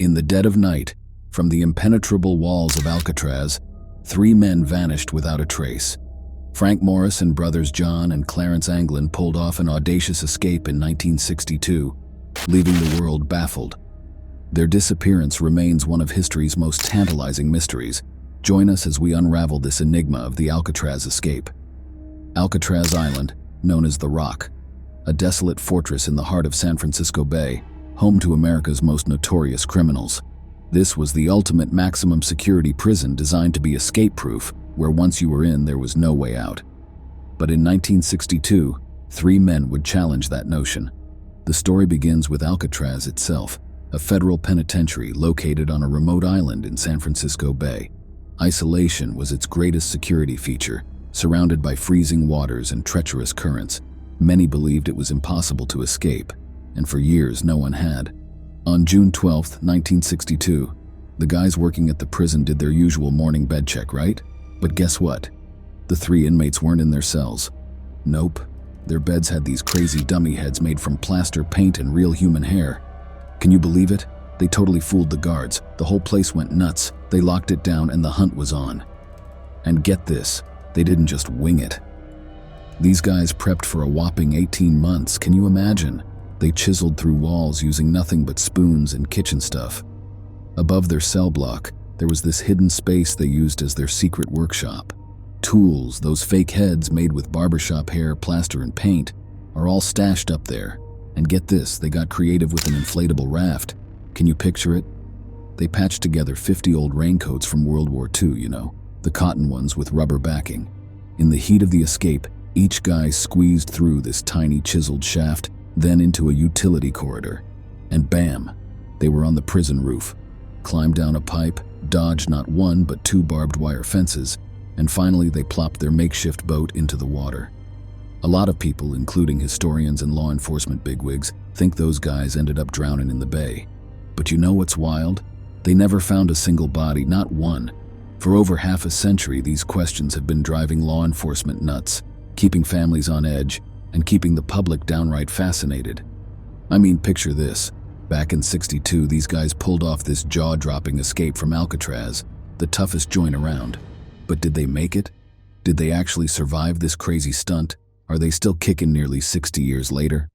In the dead of night, from the impenetrable walls of Alcatraz, 3 men vanished without a trace. Frank Morris and brothers John and Clarence Anglin pulled off an audacious escape in 1962, leaving the world baffled. Their disappearance remains one of history's most tantalizing mysteries. Join us as we unravel this enigma of the Alcatraz escape. Alcatraz Island, known as The Rock, a desolate fortress in the heart of San Francisco Bay, home to America's most notorious criminals. This was the ultimate maximum security prison designed to be escape-proof, where once you were in, there was no way out. But in 1962, 3 men would challenge that notion. The story begins with Alcatraz itself, a federal penitentiary located on a remote island in San Francisco Bay. Isolation was its greatest security feature, surrounded by freezing waters and treacherous currents. Many believed it was impossible to escape, and for years no one had. On June 12, 1962, the guys working at the prison did their usual morning bed check, right? But guess what? The 3 inmates weren't in their cells. Nope. Their beds had these crazy dummy heads made from plaster paint and real human hair. Can you believe it? They totally fooled the guards. The whole place went nuts. They locked it down and the hunt was on. And get this, they didn't just wing it. These guys prepped for a whopping 18 months, can you imagine? They chiseled through walls using nothing but spoons and kitchen stuff. Above their cell block, there was this hidden space they used as their secret workshop. Tools, those fake heads made with barbershop hair, plaster, and paint, are all stashed up there. And get this, they got creative with an inflatable raft. Can you picture it? They patched together 50 old raincoats from World War II, you know, the cotton ones with rubber backing. In the heat of the escape, each guy squeezed through this tiny chiseled shaft, then into a utility corridor. And bam, they were on the prison roof. Climbed down a pipe, dodged not 1 but 2 barbed wire fences, and finally they plopped their makeshift boat into the water. A lot of people, including historians and law enforcement bigwigs, think those guys ended up drowning in the bay. But you know what's wild? They never found a single body, not one. For over half a century, these questions have been driving law enforcement nuts, keeping families on edge, and keeping the public downright fascinated. I mean, picture this. Back in '62, these guys pulled off this jaw-dropping escape from Alcatraz, the toughest joint around. But did they make it? Did they actually survive this crazy stunt? Are they still kicking nearly 60 years later?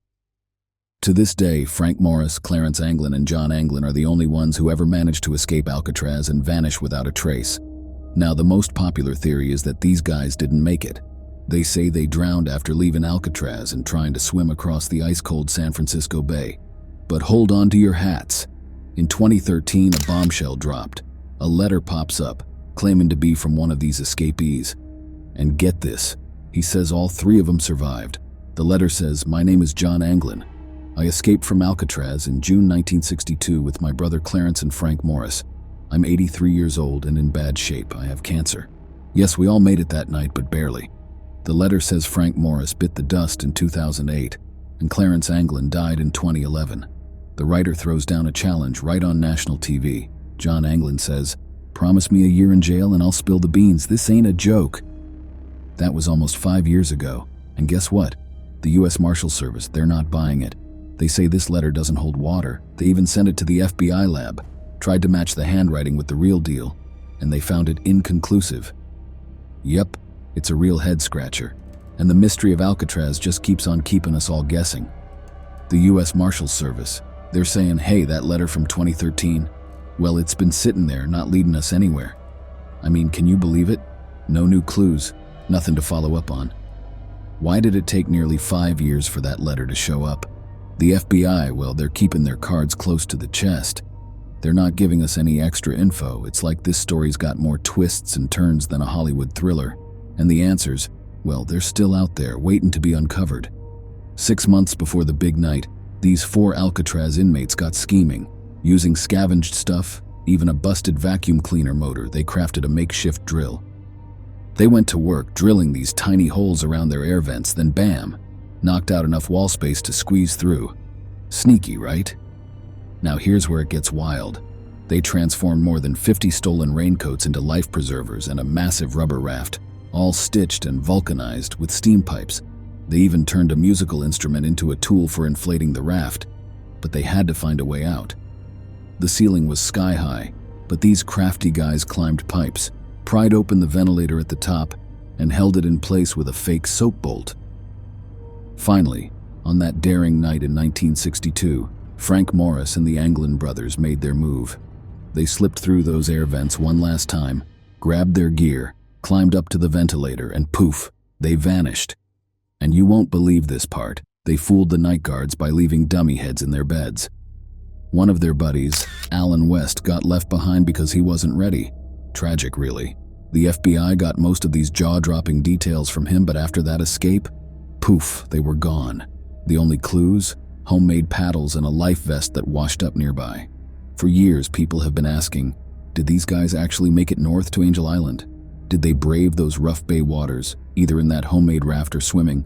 To this day, Frank Morris, Clarence Anglin, and John Anglin are the only ones who ever managed to escape Alcatraz and vanish without a trace. Now, the most popular theory is that these guys didn't make it. They say they drowned after leaving Alcatraz and trying to swim across the ice-cold San Francisco Bay. But hold on to your hats. In 2013, a bombshell dropped. A letter pops up, claiming to be from one of these escapees. And get this, he says all 3 of them survived. The letter says, "My name is John Anglin. I escaped from Alcatraz in June 1962 with my brother Clarence and Frank Morris. I'm 83 years old and in bad shape. I have cancer. Yes, we all made it that night, but barely." The letter says Frank Morris bit the dust in 2008, and Clarence Anglin died in 2011. The writer throws down a challenge right on national TV. John Anglin says, "Promise me a year in jail and I'll spill the beans. This ain't a joke." That was almost 5 years ago, and guess what? The U.S. Marshal Service, they're not buying it. They say this letter doesn't hold water. They even sent it to the FBI lab, tried to match the handwriting with the real deal, and they found it inconclusive. Yep, it's a real head-scratcher, and the mystery of Alcatraz just keeps on keeping us all guessing. The U.S. Marshal Service, they're saying, hey, that letter from 2013, well, it's been sitting there, not leading us anywhere. I mean, can you believe it? No new clues, nothing to follow up on. Why did it take nearly 5 years for that letter to show up? The FBI, well, they're keeping their cards close to the chest. They're not giving us any extra info. It's like this story's got more twists and turns than a Hollywood thriller. And the answers, well, they're still out there, waiting to be uncovered. 6 months before the big night, these 4 Alcatraz inmates got scheming. Using scavenged stuff, even a busted vacuum cleaner motor, they crafted a makeshift drill. They went to work drilling these tiny holes around their air vents, then bam, knocked out enough wall space to squeeze through. Sneaky, right? Now here's where it gets wild. They transformed more than 50 stolen raincoats into life preservers and a massive rubber raft, all stitched and vulcanized with steam pipes. They even turned a musical instrument into a tool for inflating the raft, but they had to find a way out. The ceiling was sky high, but these crafty guys climbed pipes, pried open the ventilator at the top, and held it in place with a fake soap bolt. Finally, on that daring night in 1962, Frank Morris and the Anglin brothers made their move. They slipped through those air vents one last time, grabbed their gear, climbed up to the ventilator, and poof, they vanished. And you won't believe this part, they fooled the night guards by leaving dummy heads in their beds. One of their buddies, Alan West, got left behind because he wasn't ready. Tragic, really. The FBI got most of these jaw-dropping details from him, but after that escape, poof, they were gone. The only clues? Homemade paddles and a life vest that washed up nearby. For years, people have been asking, did these guys actually make it north to Angel Island? Did they brave those rough bay waters, either in that homemade raft or swimming?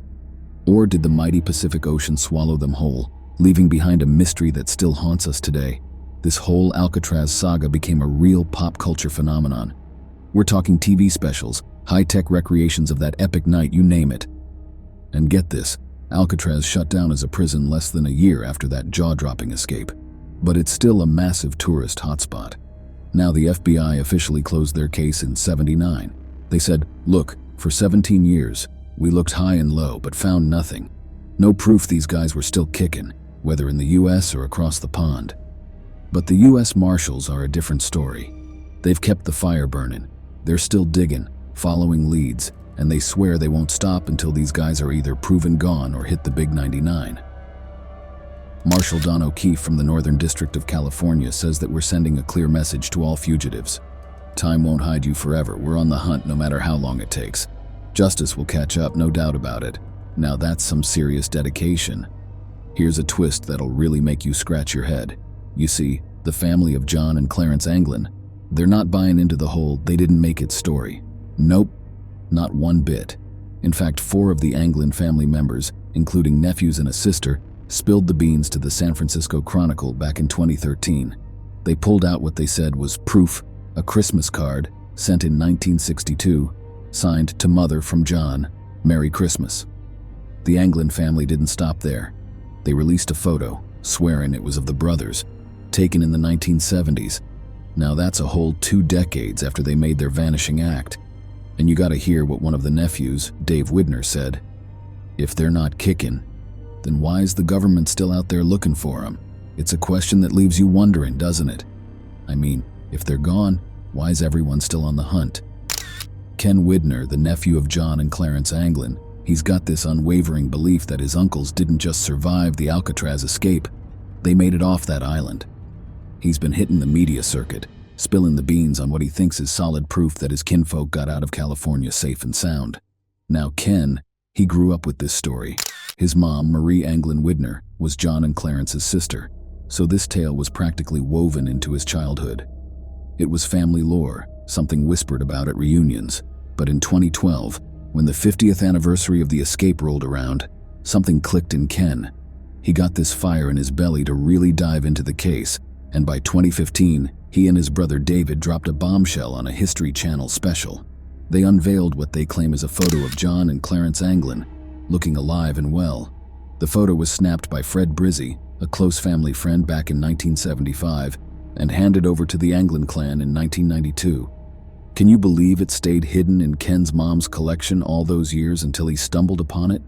Or did the mighty Pacific Ocean swallow them whole, leaving behind a mystery that still haunts us today? This whole Alcatraz saga became a real pop culture phenomenon. We're talking TV specials, high-tech recreations of that epic night, you name it. And get this, Alcatraz shut down as a prison less than a year after that jaw-dropping escape. But it's still a massive tourist hotspot. Now the FBI officially closed their case in '79. They said, look, for 17 years, we looked high and low but found nothing. No proof these guys were still kicking, whether in the US or across the pond. But the US Marshals are a different story. They've kept the fire burning. They're still digging, following leads, and they swear they won't stop until these guys are either proven gone or hit the big 99. Marshal Don O'Keefe from the Northern District of California says that we're sending a clear message to all fugitives. Time won't hide you forever. We're on the hunt no matter how long it takes. Justice will catch up, no doubt about it. Now that's some serious dedication. Here's a twist that'll really make you scratch your head. You see, the family of John and Clarence Anglin, they're not buying into the whole "they didn't make it" story. Nope, not one bit. In fact, 4 of the Anglin family members, including nephews and a sister, spilled the beans to the San Francisco Chronicle back in 2013. They pulled out what they said was proof, a Christmas card sent in 1962, signed to Mother from John, Merry Christmas. The Anglin family didn't stop there. They released a photo, swearing it was of the brothers, taken in the 1970s. Now that's a whole 2 decades after they made their vanishing act. And you gotta hear what one of the nephews, Dave Widner, said. If they're not kicking, then why is the government still out there looking for them? It's a question that leaves you wondering, doesn't it? I mean, if they're gone, why is everyone still on the hunt? Ken Widner, the nephew of John and Clarence Anglin, he's got this unwavering belief that his uncles didn't just survive the Alcatraz escape, they made it off that island. He's been hitting the media circuit, spilling the beans on what he thinks is solid proof that his kinfolk got out of California safe and sound. Now Ken, he grew up with this story. His mom, Marie Anglin Widner, was John and Clarence's sister, so this tale was practically woven into his childhood. It was family lore, something whispered about at reunions, but in 2012, when the 50th anniversary of the escape rolled around, something clicked in Ken. He got this fire in his belly to really dive into the case, and by 2015, he and his brother David dropped a bombshell on a History Channel special. They unveiled what they claim is a photo of John and Clarence Anglin, looking alive and well. The photo was snapped by Fred Brizzi, a close family friend, back in 1975, and handed over to the Anglin clan in 1992. Can you believe it stayed hidden in Ken's mom's collection all those years until he stumbled upon it?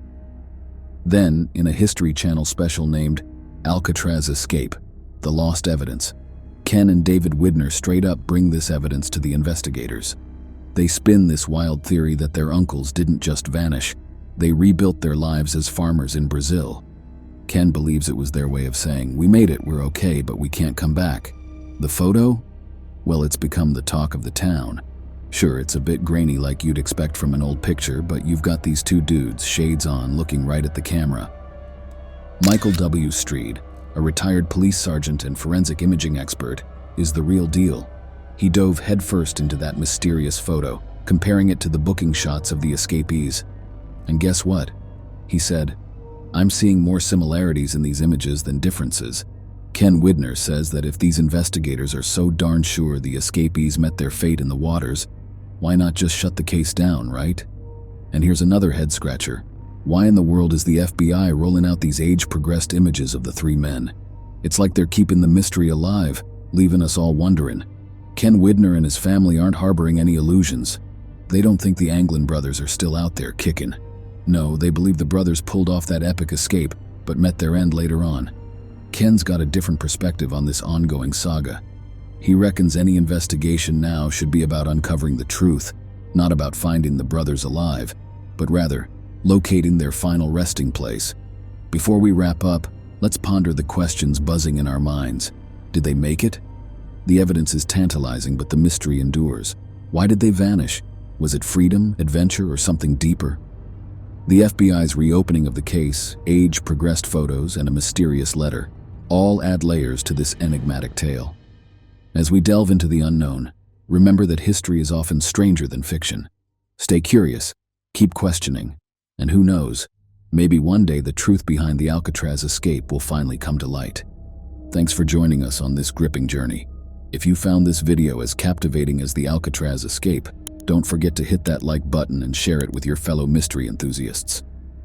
Then, in a History Channel special named Alcatraz Escape, The Lost Evidence, Ken and David Widner straight up bring this evidence to the investigators. They spin this wild theory that their uncles didn't just vanish, they rebuilt their lives as farmers in Brazil. Ken believes it was their way of saying, we made it, we're okay, but we can't come back. The photo? Well, it's become the talk of the town. Sure, it's a bit grainy like you'd expect from an old picture, but you've got these 2 dudes, shades on, looking right at the camera. Michael W. Streed, a retired police sergeant and forensic imaging expert, is the real deal. He dove headfirst into that mysterious photo, comparing it to the booking shots of the escapees. And guess what? He said, I'm seeing more similarities in these images than differences. Ken Widner says that if these investigators are so darn sure the escapees met their fate in the waters, why not just shut the case down, right? And here's another head-scratcher. Why in the world is the FBI rolling out these age-progressed images of the 3 men? It's like they're keeping the mystery alive, leaving us all wondering. Ken Widner and his family aren't harboring any illusions. They don't think the Anglin brothers are still out there kicking. No, they believe the brothers pulled off that epic escape, but met their end later on. Ken's got a different perspective on this ongoing saga. He reckons any investigation now should be about uncovering the truth, not about finding the brothers alive, but rather locating their final resting place. Before we wrap up, let's ponder the questions buzzing in our minds. Did they make it? The evidence is tantalizing, but the mystery endures. Why did they vanish? Was it freedom, adventure, or something deeper? The FBI's reopening of the case, age, progressed photos, and a mysterious letter all add layers to this enigmatic tale. As we delve into the unknown, remember that history is often stranger than fiction. Stay curious, keep questioning, and who knows, maybe one day the truth behind the Alcatraz escape will finally come to light. Thanks for joining us on this gripping journey. If you found this video as captivating as the Alcatraz escape, don't forget to hit that like button and share it with your fellow mystery enthusiasts.